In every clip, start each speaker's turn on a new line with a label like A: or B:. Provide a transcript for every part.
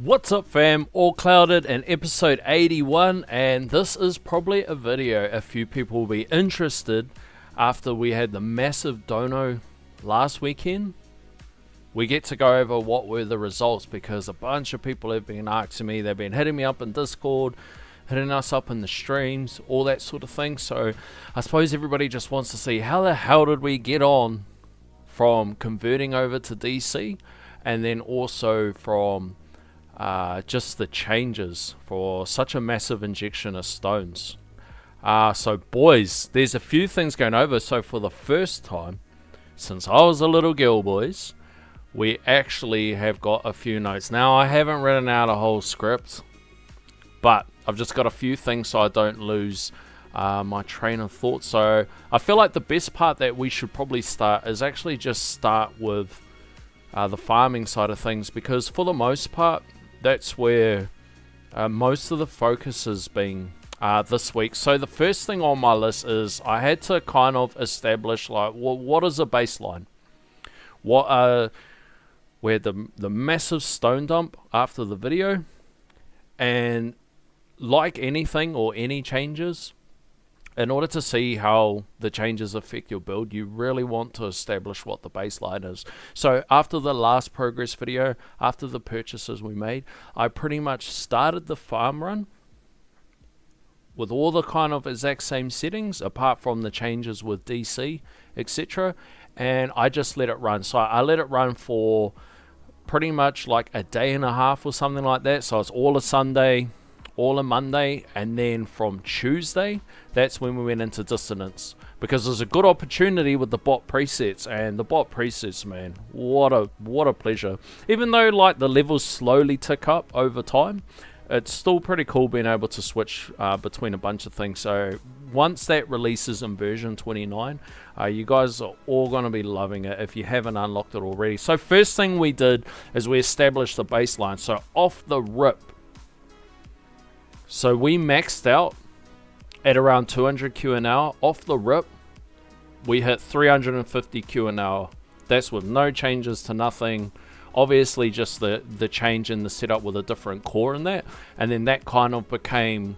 A: What's up fam, All Clouded and episode 81, and this is probably a video a few people will be interested after we had the massive dono last weekend. We get to go over what were the results because a bunch of people have been asking me, they've been hitting me up in Discord, hitting us up in the streams, all that sort of thing. So I suppose everybody just wants to see how the hell did we get on from converting over to DC, and then also from just the changes for such a massive injection of stones. So boys, there's a few things going over. So for the first time since I was a little girl, boys, we actually have got a few notes. Now I haven't written out a whole script, but I've just got a few things so I don't lose my train of thought. So I feel like the best part that we should probably start is actually just start with the farming side of things, because for the most part that's where most of the focus has been this week. So the first thing on my list is I had to kind of establish, like, well, what is a baseline? What where the massive stone dump after the video, and like anything or any changes, in order to see how the changes affect your build, you really want to establish what the baseline is. So after the last progress video, after the purchases we made, I pretty much started the farm run with all the kind of exact same settings, apart from the changes with DC, etc. And I just let it run. So I let it run for pretty much like a day and a half or something like that. So it's all a Sunday, all a Monday, and then from Tuesday, that's when we went into Dissonance, because there's a good opportunity with the bot presets. And the bot presets, man, what a pleasure. Even though like the levels slowly tick up over time, it's still pretty cool being able to switch between a bunch of things. So once that releases in version 29, you guys are all going to be loving it if you haven't unlocked it already. So first thing we did is we established the baseline. So off the rip, so we maxed out at around 200 Q an hour. Off the rip, we hit 350 Q an hour. That's with no changes to nothing. Obviously just the change in the setup with a different core in that. And then that kind of became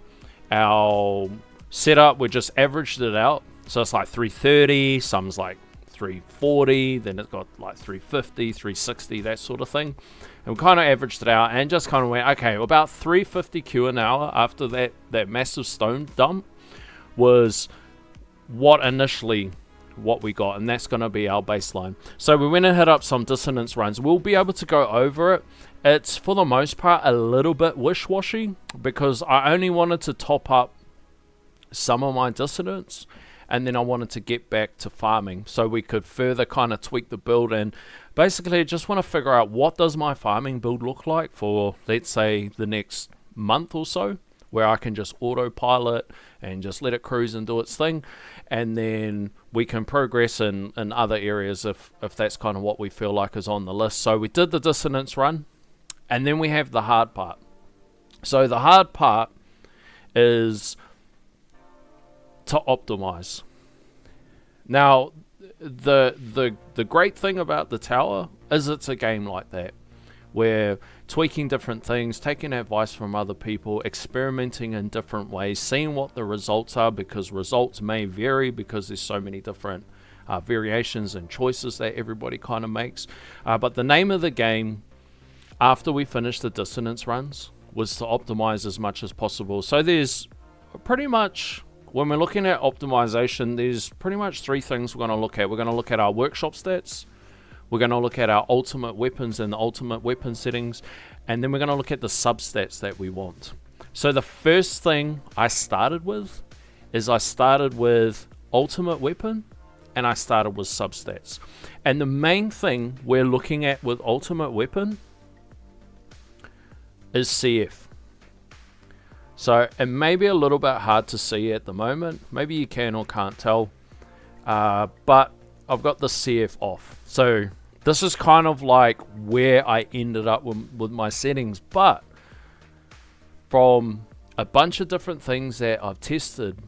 A: our setup. We just averaged it out. So it's like 330, some's like 340, then it's got like 350, 360, that sort of thing. And we kind of averaged it out and just kind of went, okay, about 350 Q an hour after that massive stone dump was what we got, and that's going to be our baseline. So we went and hit up some dissonance runs. We'll be able to go over it. It's for the most part a little bit wish-washy, because I only wanted to top up some of my dissonance, and then I wanted to get back to farming so we could further kind of tweak the build. And basically I just want to figure out, what does my farming build look like for, let's say, the next month or so, where I can just autopilot and just let it cruise and do its thing, and then we can progress in other areas if that's kind of what we feel like is on the list. So we did the dissonance run, and then we have the hard part. So the hard part is to optimize. Now the great thing about the tower is it's a game like that, where tweaking different things, taking advice from other people, experimenting in different ways, seeing what the results are, because results may vary because there's so many different variations and choices that everybody kind of makes. But the name of the game after we finished the dissonance runs was to optimize as much as possible. So there's pretty much, when we're looking at optimization, there's pretty much three things we're going to look at. We're going to look at our workshop stats, we're going to look at our ultimate weapons and the ultimate weapon settings, and then we're going to look at the substats that we want. So the first thing I started with is I started with ultimate weapon, and I started with substats. And the main thing we're looking at with ultimate weapon is CF. So it may be a little bit hard to see at the moment. Maybe you can or can't tell. But I've got the CF off. So this is kind of like where I ended up with my settings. But from a bunch of different things that I've tested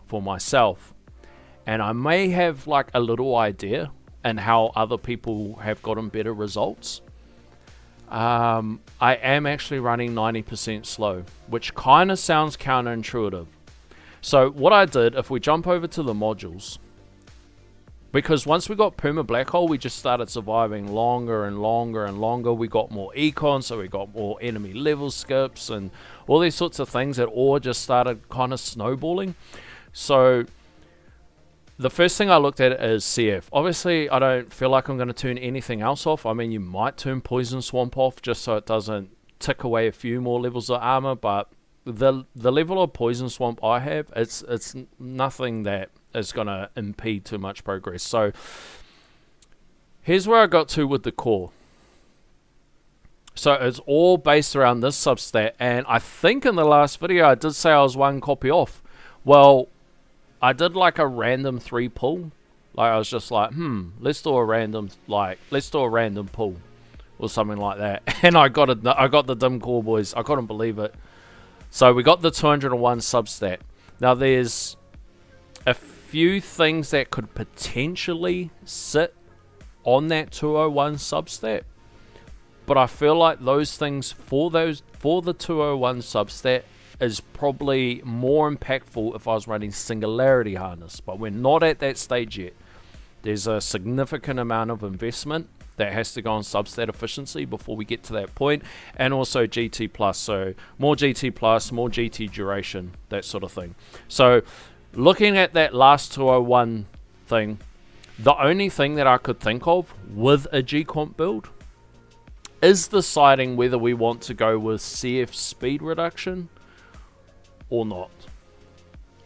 A: for myself, and I may have like a little idea and how other people have gotten better results. I am actually running 90% slow, which kind of sounds counterintuitive. So what I did, if we jump over to the modules, because once we got Perma Black Hole, we just started surviving longer and longer and longer. We got more econ, so we got more enemy level skips and all these sorts of things that all just started kind of snowballing. So the first thing I looked at is CF. Obviously, I don't feel like I'm going to turn anything else off. I mean, you might turn Poison Swamp off just so it doesn't tick away a few more levels of armor, but the level of Poison Swamp I have, it's nothing that is going to impede too much progress. So here's where I got to with the core. So it's all based around this substat, and I think in the last video I did say I was one copy off. Well, I did like a random 3 pull. Like I was just like, let's do a random pull or something like that. And I got the dim core, boys. I couldn't believe it. So we got the 201 substat. Now there's a few things that could potentially sit on that 201 substat, but I feel like those things for the 201 substat is probably more impactful if I was running Singularity Harness, but we're not at that stage yet. There's a significant amount of investment that has to go on substat efficiency before we get to that point, and also GT plus, so more GT plus, more GT duration, that sort of thing. So looking at that last 201 thing, the only thing that I could think of with a G-Comp build is deciding whether we want to go with CF speed reduction or not.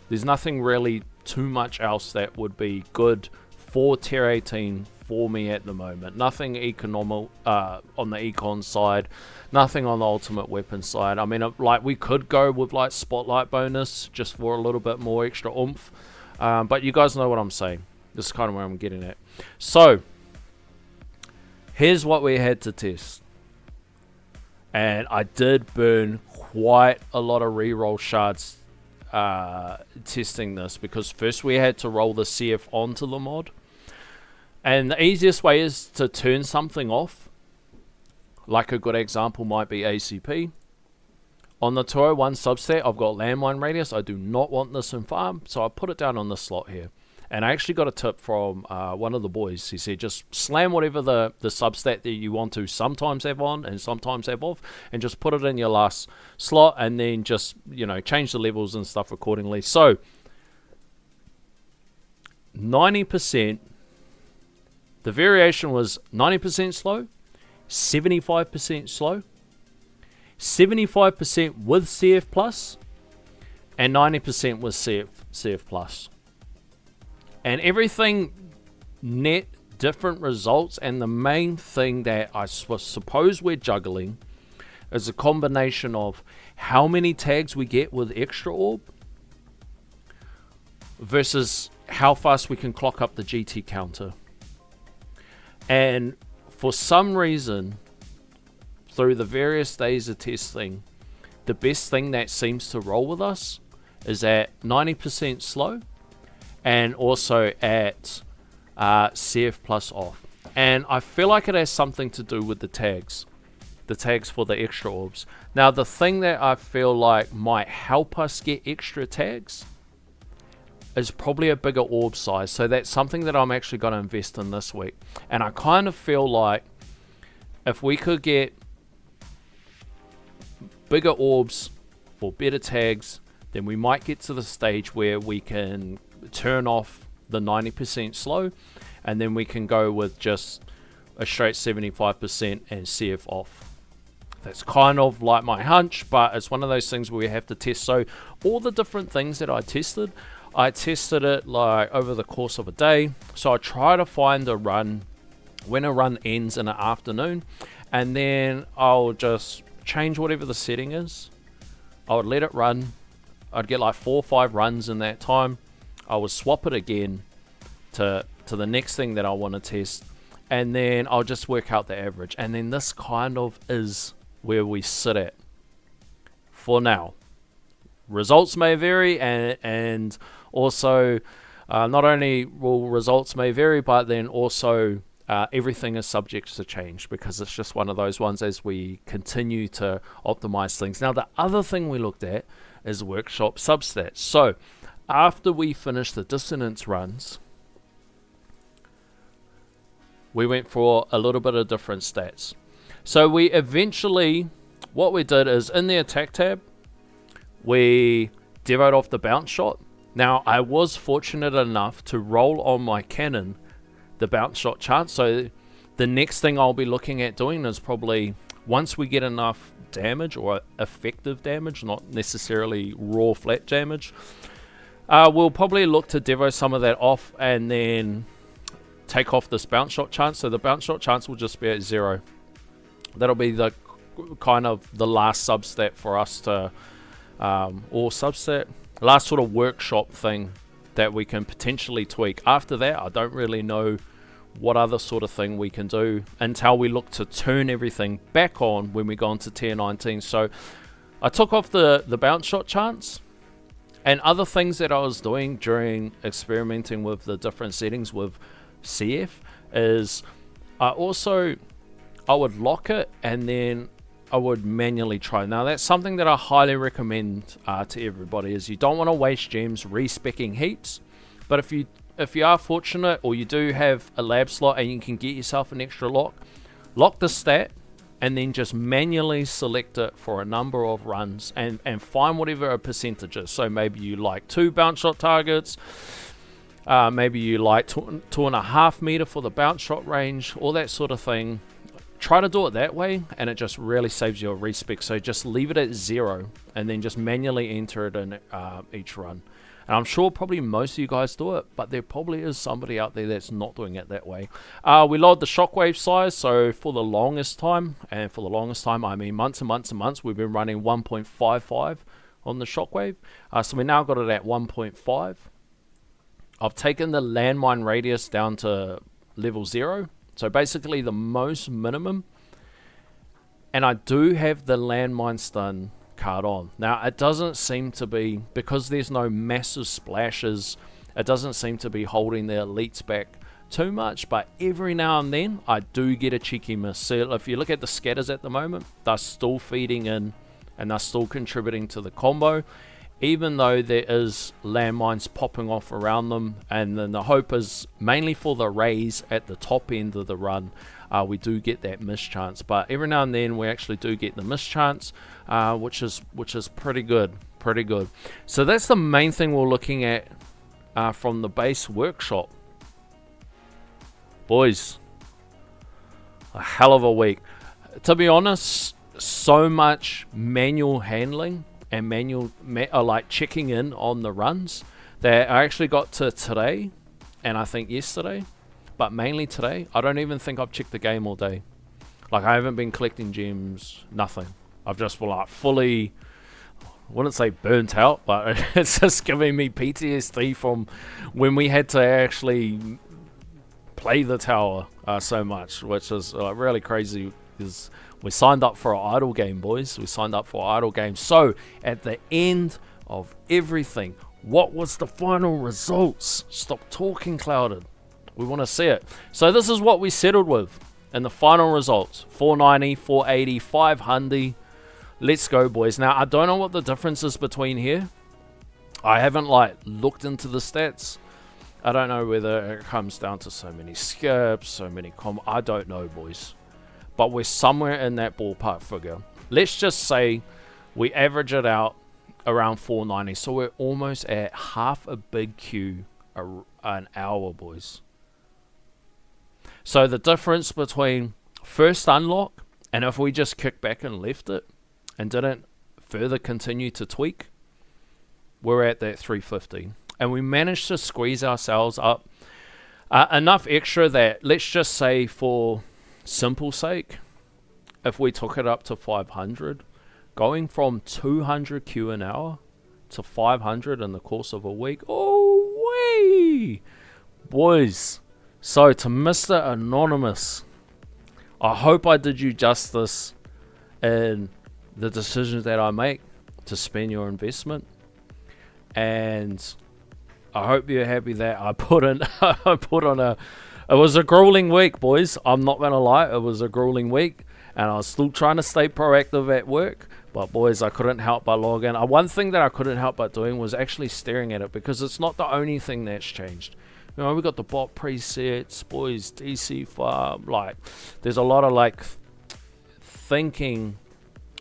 A: There's nothing really too much else that would be good for tier 18 for me at the moment. Nothing economical on the econ side, nothing on the ultimate weapon side. I mean, like we could go with like spotlight bonus just for a little bit more extra oomph, but you guys know what I'm saying. This is kind of where I'm getting at. So here's what we had to test, and I did burn quite a lot of reroll shards testing this, because first we had to roll the CF onto the mod. And the easiest way is to turn something off. Like a good example might be ACP. On the 201 substat, I've got landmine radius. I do not want this in farm, so I put it down on this slot here. And I actually got a tip from one of the boys. He said, just slam whatever the substat that you want to sometimes have on and sometimes have off, and just put it in your last slot, and then just, you know, change the levels and stuff accordingly. So 90%. The variation was 90% slow, 75% slow, 75% with CF plus, and 90% with CF plus. And everything net different results, and the main thing that I suppose we're juggling is a combination of how many tags we get with extra orb versus how fast we can clock up the GT counter. And for some reason, through the various days of testing, the best thing that seems to roll with us is at 90% slow, and also at CF plus off. And I feel like it has something to do with the tags for the extra orbs. Now the thing that I feel like might help us get extra tags is probably a bigger orb size. So that's something that I'm actually going to invest in this week. And I kind of feel like if we could get bigger orbs for better tags, then we might get to the stage where we can turn off the 90% slow, and then we can go with just a straight 75% and CF off. That's kind of like my hunch, but it's one of those things where we have to test. So all the different things that I tested it like over the course of a day. So I try to find a run when a run ends in the afternoon, and then I'll just change whatever the setting is. I would let it run. I'd get like 4 or 5 runs in that time. I would swap it again to the next thing that I want to test, and then I'll just work out the average. And then this kind of is where we sit at for now. Results may vary, and also not only will results may vary, but then also everything is subject to change, because it's just one of those ones as we continue to optimize things. Now, the other thing we looked at is workshop substats. So after we finished the dissonance runs, we went for a little bit of different stats. So we eventually, what we did is in the attack tab, we devoed off the bounce shot. Now, I was fortunate enough to roll on my cannon the bounce shot chance. So the next thing I'll be looking at doing is probably, once we get enough damage, or effective damage, not necessarily raw flat damage, we'll probably look to devo some of that off and then take off this bounce shot chance. So the bounce shot chance will just be at 0. That'll be the kind of the last substat for us to, or substat, last sort of workshop thing that we can potentially tweak. After that, I don't really know what other sort of thing we can do until we look to turn everything back on when we go into tier 19. So I took off the bounce shot chance, and other things that I was doing during experimenting with the different settings with CF is I would lock it and then I would manually try. Now, that's something that I highly recommend to everybody, is you don't want to waste gems respecking heaps. But if you are fortunate, or you do have a lab slot and you can get yourself an extra lock the stat and then just manually select it for a number of runs and find whatever a percentage is. So maybe you like 2 bounce shot targets, maybe you like 2.5 meter for the bounce shot range, all that sort of thing. Try to do it that way, and it just really saves you a respec. So just leave it at 0 and then just manually enter it in each run. And I'm sure probably most of you guys do it, but there probably is somebody out there that's not doing it that way. We lowered the shockwave size. So for the longest time, and for the longest time I mean months and months and months, we've been running 1.55 on the shockwave. So we now got it at 1.5. I've taken the landmine radius down to level 0. So basically the most minimum. And I do have the landmine stun card on. Now, it doesn't seem to be, because there's no massive splashes, it doesn't seem to be holding the elites back too much, but every now and then I do get a cheeky miss. So if you look at the scatters at the moment, they're still feeding in and they're still contributing to the combo, even though there is landmines popping off around them. And then the hope is mainly for the rays at the top end of the run, we do get that miss chance. But every now and then we actually do get the miss chance, which is pretty good. So that's the main thing we're looking at from the base workshop. Boys, a hell of a week. To be honest, so much manual handling and like checking in on the runs that I actually got to today, and I think yesterday, but mainly today. I don't even think I've checked the game all day. Like, I haven't been collecting gems, nothing. I've just like fully, I wouldn't say burnt out, but it's just giving me PTSD from when we had to actually play the tower so much, which is really crazy, because we signed up for an idle game, boys. We signed up for an idle game. So, at the end of everything, what was the final results? Stop talking, Clouded. We want to see it. So, this is what we settled with in the final results. 490, 480, 500. Let's go, boys. Now, I don't know what the difference is between here. I haven't, looked into the stats. I don't know whether it comes down to so many skips, so many I don't know, boys. But we're somewhere in that ballpark figure. Let's just say we average it out around 490. So we're almost at half a big Q an hour, boys. So the difference between first unlock and if we just kicked back and left it and didn't further continue to tweak, we're at that 350. And we managed to squeeze ourselves up enough extra that, let's just say for simple sake, if we took it up to 500, going from 200 Q an hour to 500 in the course of a week, oh wee, boys. So to Mr. Anonymous, I hope I did you justice in the decisions that I make to spend your investment, and I hope you're happy that I put on It was a grueling week, boys. I'm not going to lie. It was a grueling week. And I was still trying to stay proactive at work. But, boys, I couldn't help but log in. One thing that I couldn't help but doing was actually staring at it. Because it's not the only thing that's changed. You know, we got the bot presets, boys, DC farm. Like, there's a lot of, like, thinking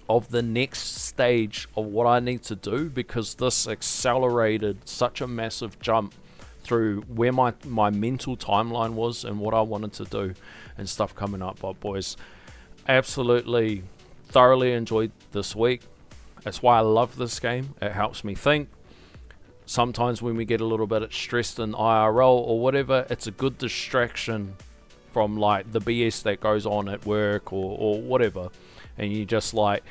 A: of the next stage of what I need to do. Because this accelerated such a massive jump through where my mental timeline was and what I wanted to do and stuff coming up. But boys, absolutely thoroughly enjoyed this week. That's why I love this game. It helps me think. Sometimes when we get a little bit stressed in IRL or whatever, it's a good distraction from like the BS that goes on at work or whatever. And you just like,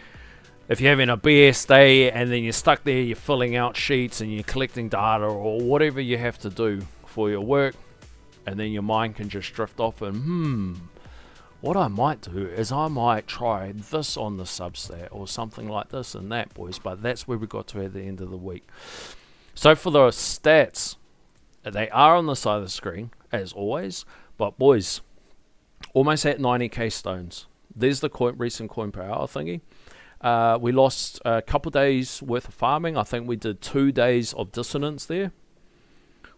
A: if you're having a BS day and then you're stuck there, you're filling out sheets and you're collecting data or whatever you have to do for your work, and then your mind can just drift off and, what I might do is I might try this on the substat or something like this and that, boys. But that's where we got to at the end of the week. So for the stats, they are on the side of the screen, as always. But boys, almost at 90k stones. There's the recent coin per hour thingy. We lost a couple days worth of farming. I think we did 2 days of dissonance there.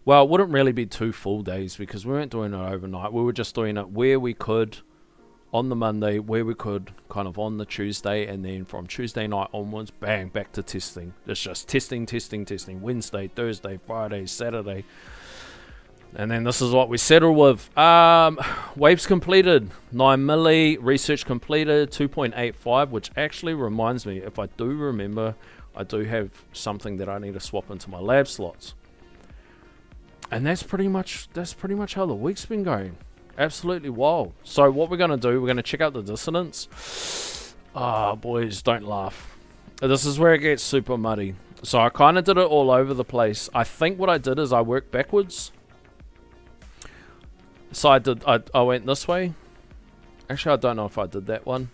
A: Well, it wouldn't really be 2 full days because we weren't doing it overnight. We were just doing it where we could on the Monday, where we could kind of on the Tuesday, and then from Tuesday night onwards, bang, back to testing. It's just testing. Wednesday, Thursday, Friday, Saturday. And then this is what we settle with. Waves completed, 9 milli. Research completed, 2.85, which actually reminds me, if I do remember, I do have something that I need to swap into my lab slots. And that's pretty much how the week's been going. Absolutely wild. So what we're going to do, we're going to check out the dissonance. Boys, don't laugh. This is where it gets super muddy. So I kind of did it all over the place. I think what I did is I worked backwards. So I went this way. Actually, I don't know if I did that one.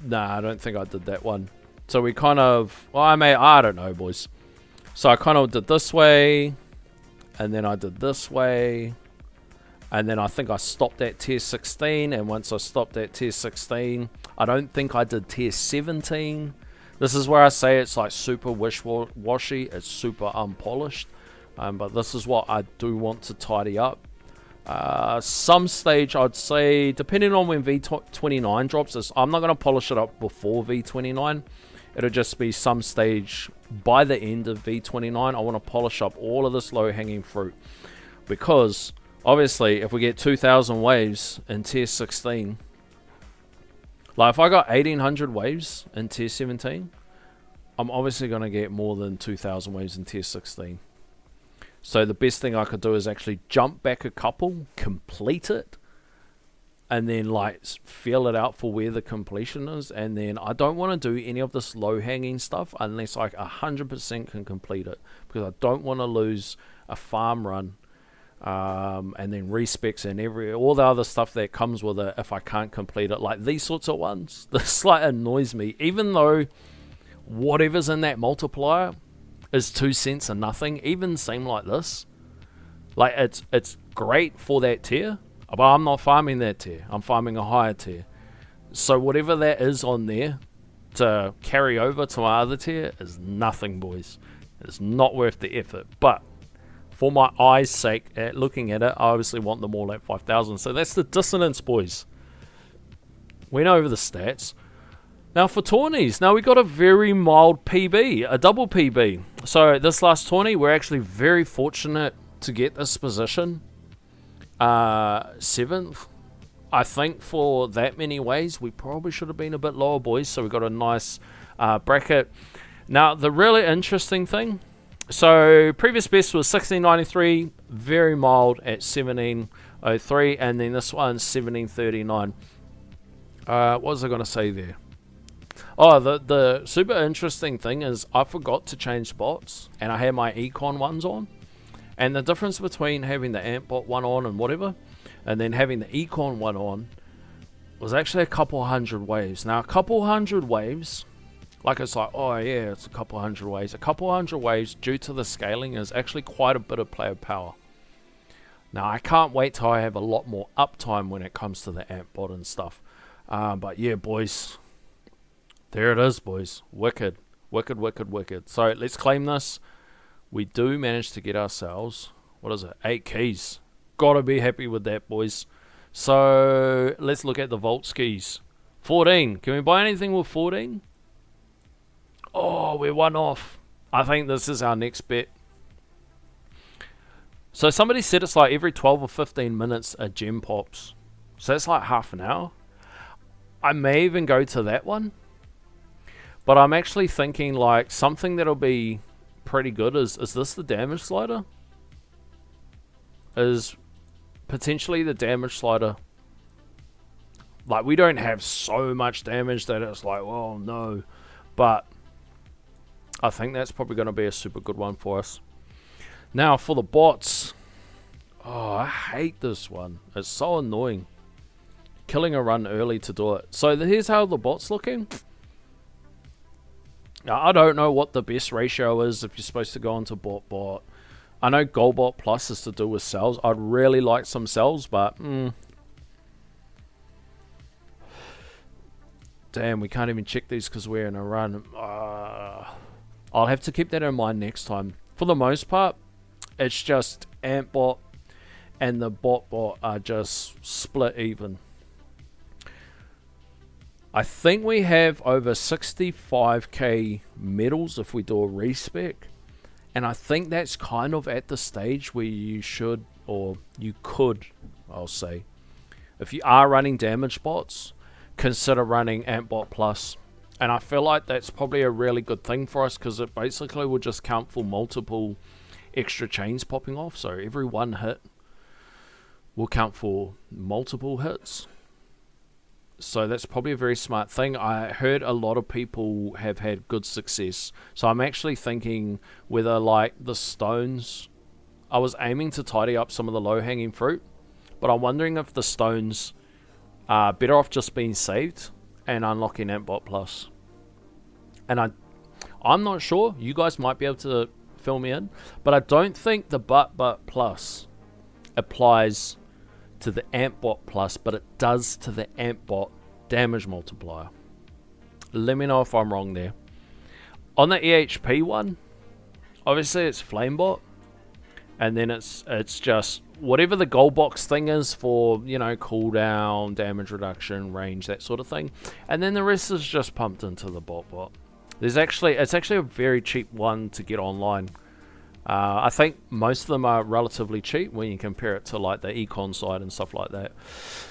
A: Nah, I don't think I did that one. So we kind of, I don't know, boys. So I kind of did this way, and then I did this way, and then I think I stopped at tier 16, and once I stopped at tier 16, I don't think I did tier 17. This is where I say it's like super wish-washy, it's super unpolished. But this is what I do want to tidy up. Some stage, I'd say, depending on when V29 drops, I'm not going to polish it up before V29. It'll just be some stage by the end of V29. I want to polish up all of this low-hanging fruit. Because, obviously, if we get 2,000 waves in tier 16, like if I got 1,800 waves in tier 17, I'm obviously going to get more than 2,000 waves in tier 16. So the best thing I could do is actually jump back a couple, complete it, and then like feel it out for where the completion is. And then I don't want to do any of this low-hanging stuff unless I 100% can complete it, because I don't want to lose a farm run and then respecs and all the other stuff that comes with it if I can't complete it. Like these sorts of ones, this like annoys me. Even though whatever's in that multiplier is 2 cents and nothing, even same like this, like it's great for that tier, but I'm not farming that tier, I'm farming a higher tier. So whatever that is on there to carry over to my other tier is nothing, boys. It's not worth the effort. But for my eyes sake, at looking at it, I obviously want them all at 5,000. So that's the dissonance, boys. Went over the stats. Now for tourneys, now we got a very mild PB, a double PB. So this last tourney, we're actually very fortunate to get this position. 7th. I think for that many ways, we probably should have been a bit lower, boys. So we got a nice bracket. Now the really interesting thing, so previous best was 1693, very mild at 1703, and then this one's 1739. What was I going to say there? Oh, the super interesting thing is I forgot to change spots, and I had my Econ ones on. And the difference between having the Antbot one on and whatever, and then having the Econ one on, was actually a couple hundred waves. Now, a couple hundred waves, like it's like, oh yeah, it's a couple hundred waves. A couple hundred waves due to the scaling is actually quite a bit of player power. Now, I can't wait till I have a lot more uptime when it comes to the amp bot and stuff. But yeah, boys, there it is, boys. Wicked, wicked, wicked, wicked. So let's claim this. We do manage to get ourselves, what is it, 8 keys. Gotta be happy with that, boys. So let's look at the vault skis. 14. Can we buy anything with 14? Oh, we're one off. I think this is our next bet. So somebody said it's like every 12 or 15 minutes a gem pops. So that's like half an hour. I may even go to that one. But I'm actually thinking like something that'll be pretty good is this the damage slider? Is potentially the damage slider. Like, we don't have so much damage that it's like, oh no. But I think that's probably going to be a super good one for us. Now for the bots. Oh, I hate this one. It's so annoying. Killing a run early to do it. So here's how the bot's looking. Now, I don't know what the best ratio is if you're supposed to go into bot. I know Goldbot Plus is to do with cells. I'd really like some cells, but damn, we can't even check these because we're in a run. I'll have to keep that in mind next time. For the most part, it's just amp bot and the bot are just split even. I think we have over 65k medals if we do a respec. And I think that's kind of at the stage where you should, or you could, I'll say, if you are running damage bots, consider running Amp Bot Plus. And I feel like that's probably a really good thing for us because it basically will just count for multiple extra chains popping off. So every one hit will count for multiple hits. So that's probably a very smart thing. I heard a lot of people have had good success. So I'm actually thinking whether like the stones, I was aiming to tidy up some of the low hanging fruit, but I'm wondering if the stones are better off just being saved and unlocking Antbot Plus. And I'm not sure. You guys might be able to fill me in, but I don't think the But Plus applies to the Antbot Plus, but it does to the Antbot damage multiplier. Let me know if I'm wrong there. On the EHP one, obviously it's Flamebot, and then it's just whatever the gold box thing is for, you know, cooldown, damage reduction, range, that sort of thing, and then the rest is just pumped into the bot. It's actually a very cheap one to get online. I think most of them are relatively cheap when you compare it to like the Econ side and stuff like that.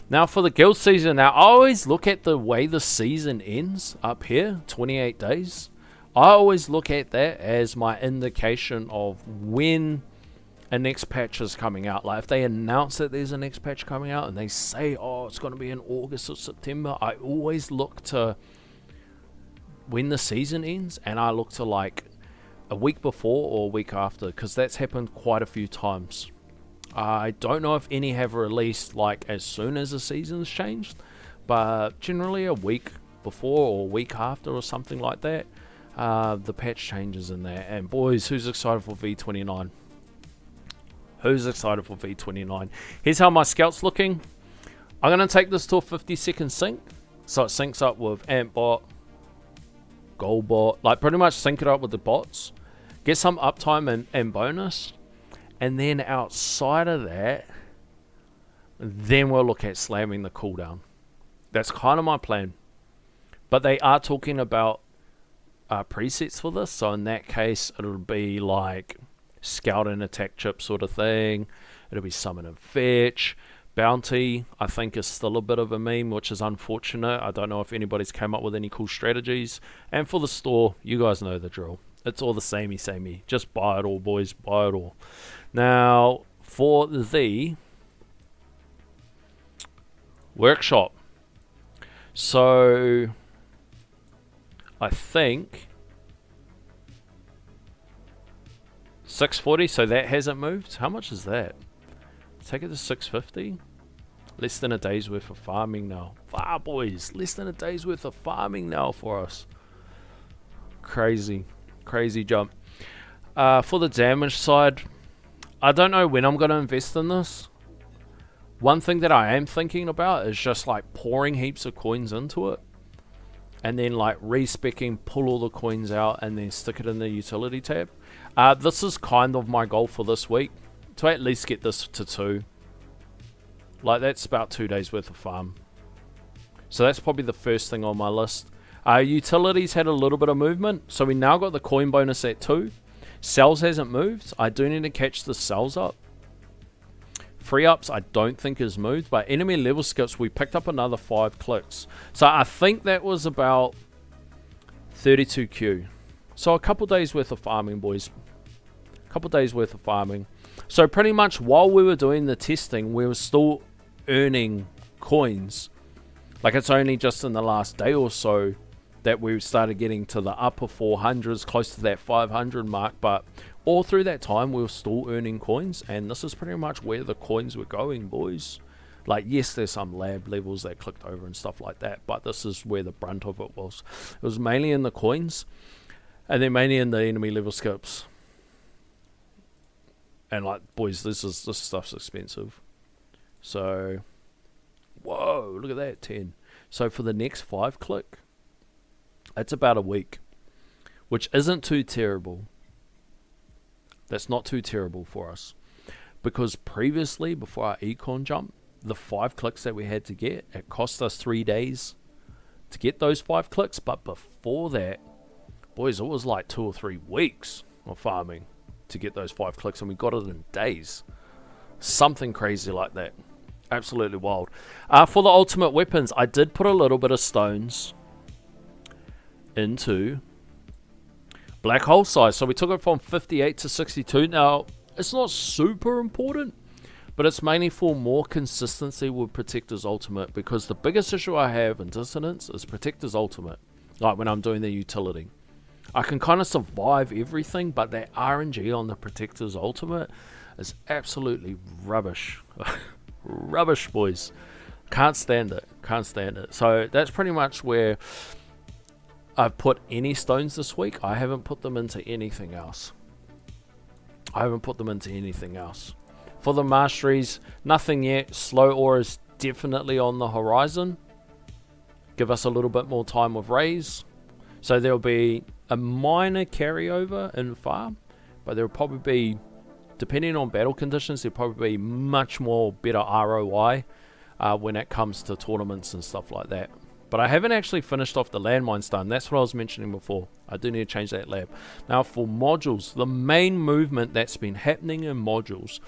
A: Now for the guild season, now I always look at the way the season ends up here, 28 days. I always look at that as my indication of when a next patch is coming out. Like if they announce that there's a next patch coming out and they say, oh, it's going to be in August or September, I always look to when the season ends, and I look to like a week before or a week after, because that's happened quite a few times. I don't know if any have released like as soon as the season's changed, but generally a week before or a week after or something like that, the patch changes in there. And boys, who's excited for V29? Who's excited for V29? Here's how my scout's looking. I'm going to take this to a 50-second sync, so it syncs up with Antbot, Goldbot, like pretty much sync it up with the bots. Get some uptime and bonus. And then outside of that, then we'll look at slamming the cooldown. That's kind of my plan. But they are talking about presets for this. So in that case, it'll be like scout and attack chip sort of thing. It'll be summon and fetch. Bounty, I think, is still a bit of a meme, which is unfortunate. I don't know if anybody's came up with any cool strategies. And for the store, you guys know the drill. It's all the samey. Just buy it all, boys. Buy it all. Now, for the workshop. So, I think 640, so that hasn't moved. How much is that? Take it to 650. Less than a day's worth of farming now. Boys, less than a day's worth of farming now for us. Crazy jump. For the damage side, I don't know when I'm going to invest in this. One thing that I am thinking about is just like pouring heaps of coins into it, and then like respecking, pull all the coins out, and then stick it in the utility tab. This is kind of my goal for this week, to at least get this to 2. Like, that's about 2 days worth of farm. So that's probably the first thing on my list. Utilities had a little bit of movement, so we now got the coin bonus at 2. Cells hasn't moved. I do need to catch the cells up. Free ups I don't think is moved, but enemy level skips, we picked up another 5 clicks. So I think that was about 32Q. So a couple days worth of farming, boys. A couple days worth of farming. So pretty much while we were doing the testing, we were still earning coins. Like, it's only just in the last day or so that we started getting to the upper 400s, close to that 500 mark, but all through that time we were still earning coins, and this is pretty much where the coins were going, boys. Like, yes, there's some lab levels that clicked over and stuff like that, but this is where the brunt of it was. It was mainly in the coins, and then mainly in the enemy level skips. And like, boys, this stuff's expensive. So, whoa, look at that, 10. So for the next 5 click, it's about a week, which isn't too terrible. That's not too terrible for us, because previously, before our econ jump, the 5 clicks that we had to get, it cost us 3 days to get those 5 clicks. But before that, boys, it was like 2 or 3 weeks of farming to get those 5 clicks, and we got it in days. Something crazy like that. Absolutely wild. For the ultimate weapons, I did put a little bit of stones into black hole size. So we took it from 58 to 62. Now, it's not super important, but it's mainly for more consistency with Protector's Ultimate, because the biggest issue I have in Dissonance is Protector's Ultimate. Like when I'm doing the utility, I can kind of survive everything, but that RNG on the Protector's Ultimate is absolutely rubbish. Rubbish, boys. Can't stand it. Can't stand it. So that's pretty much where I've put any stones this week. I haven't put them into anything else. For the Masteries, nothing yet. Slow ore is definitely on the horizon. Give us a little bit more time with raise. So there'll be a minor carryover in farm, but there'll probably be, depending on battle conditions, there'll probably be much more better ROI when it comes to tournaments and stuff like that. But I haven't actually finished off the landmine stun. That's what I was mentioning before. I do need to change that lab. Now for modules, the main movement that's been happening in modules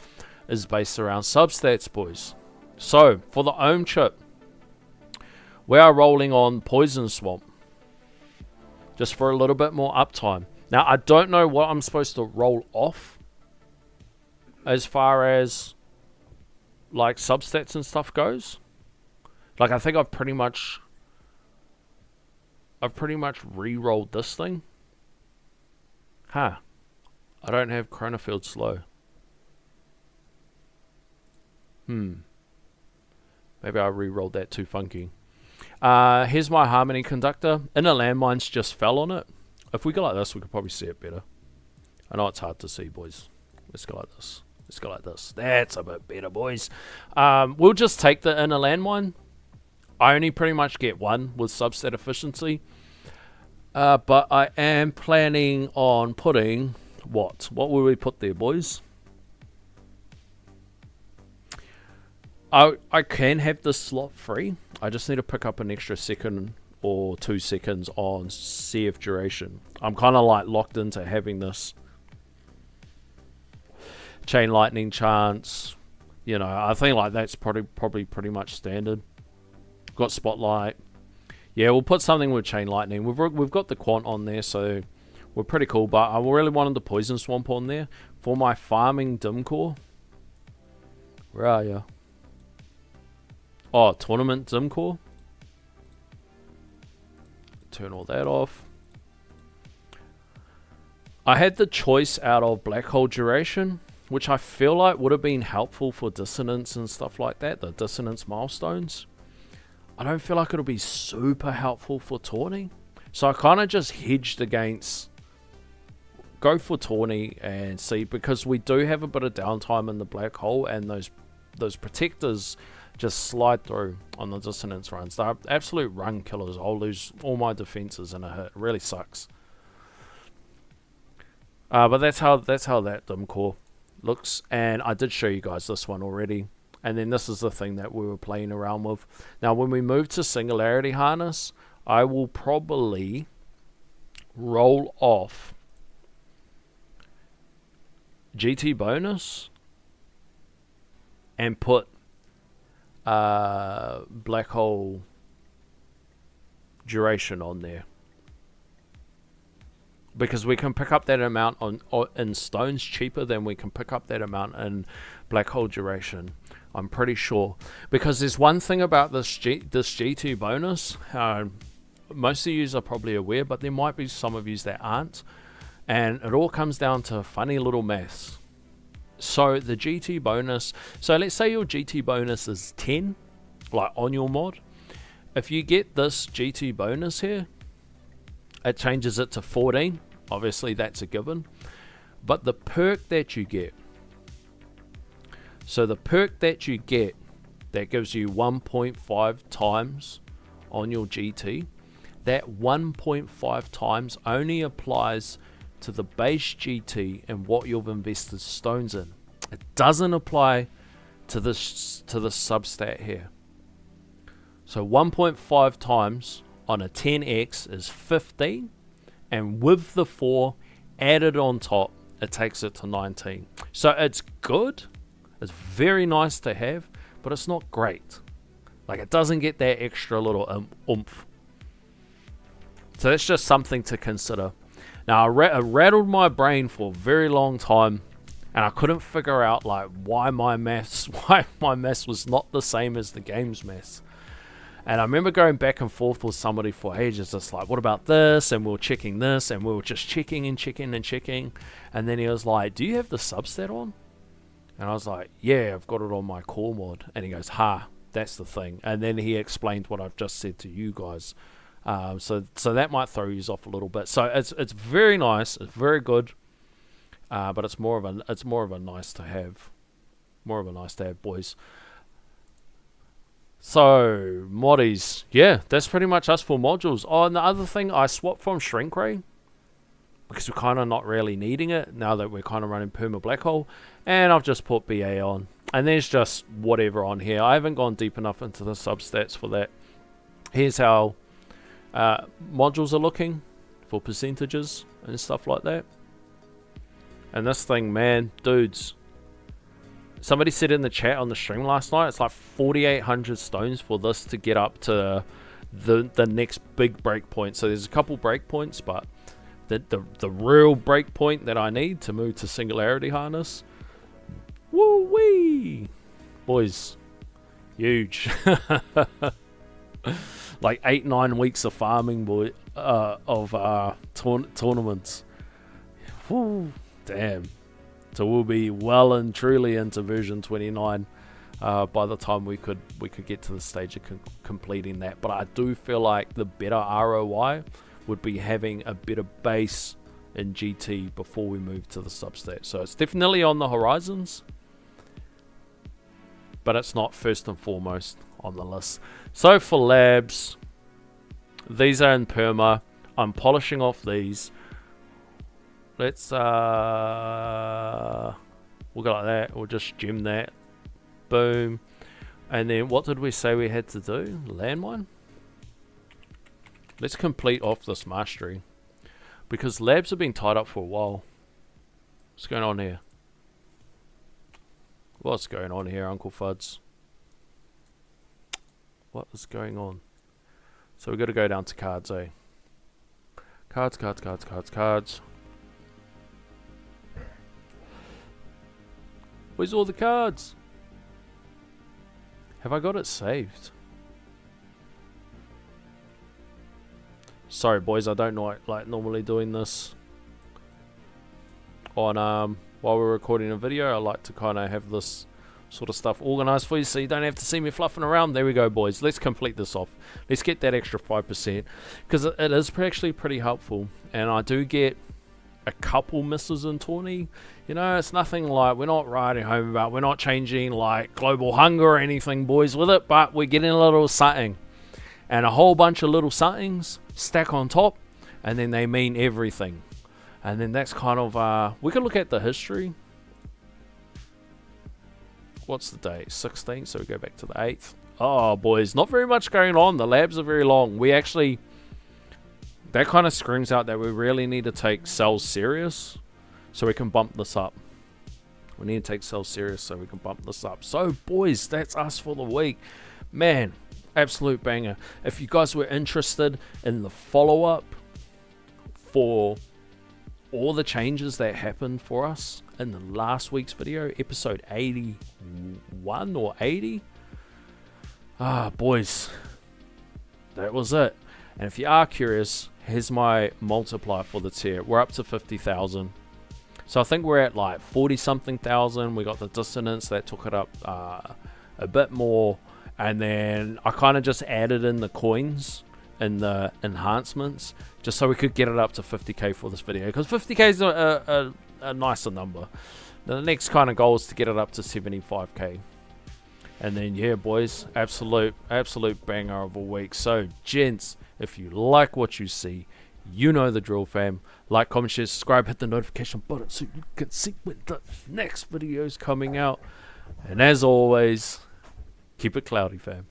A: is based around substats, boys. So for the Ohm chip, we are rolling on Poison Swamp, just for a little bit more uptime. Now I don't know what I'm supposed to roll off as far as like substats and stuff goes. Like, I think I've pretty much re-rolled this thing. I don't have Chronofield slow. Maybe I re-rolled that too funky. Here's my Harmony Conductor. Inner landmines just fell on it. If we go like this, we could probably see it better. I know it's hard to see, boys. Let's go like this. Let's go like this. That's a bit better, boys. We'll just take the inner landmine. I only pretty much get one with substat efficiency. But I am planning on putting... What will we put there, boys? I can have this slot free. I just need to pick up an extra second or 2 seconds on CF duration. I'm kind of like locked into having this chain lightning chance. You know, I think like that's probably pretty much standard. Got spotlight. Yeah, we'll put something with chain lightning. We've got the quant on there, so we're pretty cool. But I really wanted the poison swamp on there for my farming dim core. Where are you? Oh, tournament dim core. Turn all that off. I had the choice out of black hole duration, which I feel like would have been helpful for dissonance and stuff like that, the dissonance milestones. I don't feel like it'll be super helpful for tourney. So I kind of just hedged against go for tourney and see, because we do have a bit of downtime in the black hole, and those those protectors just slide through on the Dissonance Runs. They're absolute run killers. I'll lose all my defenses in a hit. It really sucks. But that's how that dim core looks, and I did show you guys this one already. And then this is the thing that we were playing around with. Now when we move to Singularity Harness, I will probably roll off GT bonus and put black hole duration on there, because we can pick up that amount in stones cheaper than we can pick up that amount in black hole duration, I'm pretty sure. Because there's one thing about this GT bonus, most of you are probably aware, but there might be some of you that aren't, and it all comes down to funny little maths. So the GT bonus, so let's say your GT bonus is 10, like on your mod. If you get this GT bonus here, it changes it to 14. Obviously that's a given. But the perk that you get, so the perk that you get that gives you 1.5 times on your GT, that 1.5 times only applies to the base GT and what you've invested stones in. It doesn't apply to the substat here. So 1.5 times on a 10x is 15, and with the 4 added on top, it takes it to 19. So it's good, it's very nice to have, but it's not great. Like, it doesn't get that extra little oomph. So that's just something to consider. Now, I rattled my brain for a very long time, and I couldn't figure out like why my maths was not the same as the game's maths. And I remember going back and forth with somebody for ages, just like, what about this? And we were checking this, and we were just checking and checking and checking. And then he was like, do you have the substat on? And I was like, yeah, I've got it on my core mod. And he goes, that's the thing. And then he explained what I've just said to you guys. So that might throw you off a little bit. So it's very nice, it's very good, but it's more of a nice to have, boys. So moddies, yeah, that's pretty much us for modules. Oh, and the other thing, I swapped from Shrink Ray because we're kind of not really needing it now that we're kind of running Perma Black Hole, and I've just put BA on, and there's just whatever on here. I haven't gone deep enough into the substats for that. Here's how modules are looking for percentages and stuff like that. And this thing, man, dudes, somebody said in the chat on the stream last night, it's like 4,800 stones for this to get up to the next big breakpoint. So there's a couple breakpoints, but the real breakpoint that I need to move to Singularity Harness, woo wee, boys, huge. Like 8-9 weeks of farming, boy, tournaments. Woo, damn. So we'll be well and truly into version 29 by the time we could get to the stage of completing that. But I do feel like the better ROI would be having a better base in GT before we move to the substat. So it's definitely on the horizons, but it's not first and foremost on the list. So for labs, these are in perma. I'm polishing off these. Let's we'll go like that. We'll just gem that. Boom. And then what did we say we had to do? Landmine. Let's complete off this mastery, because labs have been tied up for a while. What's going on here? What's going on here, Uncle Fuds? What is going on? So we've got to go down to cards, eh? Cards. Where's all the cards? Have I got it saved? Sorry boys, I don't know, like normally doing this on while we're recording a video. I like to kind of have this sort of stuff organized for you so you don't have to see me fluffing around. There we go, boys. Let's complete this off. Let's get that extra 5%, because it is actually pretty helpful. And I do get a couple misses in 20. You know, it's nothing like, we're not writing home about, we're not changing like global hunger or anything, boys, with it, but we're getting a little something. And a whole bunch of little somethings stack on top, and then they mean everything. And then that's kind of, we can look at the history. What's the date? 16th, so we go back to the 8th. Oh, boys, not very much going on. The labs are very long. We actually, that kind of screams out that we really need to take cells serious so we can bump this up. We need to take cells serious so we can bump this up. So, boys, that's us for the week. Man, absolute banger. If you guys were interested in the follow-up for all the changes that happened for us in the last week's video, episode 81 or 80. Boys, that was it. And if you are curious, here's my multiplier for the tier. We're up to 50,000. So I think we're at like 40 something thousand. We got the dissonance that took it up a bit more. And then I kind of just added in the coins and the enhancements just so we could get it up to 50k for this video, because 50k is a nicer number. The next kind of goal is to get it up to 75k. And then yeah, boys, absolute banger of a week. So gents, if you like what you see, you know the drill, fam. Like, comment, share, subscribe, hit the notification button so you can see when the next video is coming out. And as always, keep it cloudy, fam.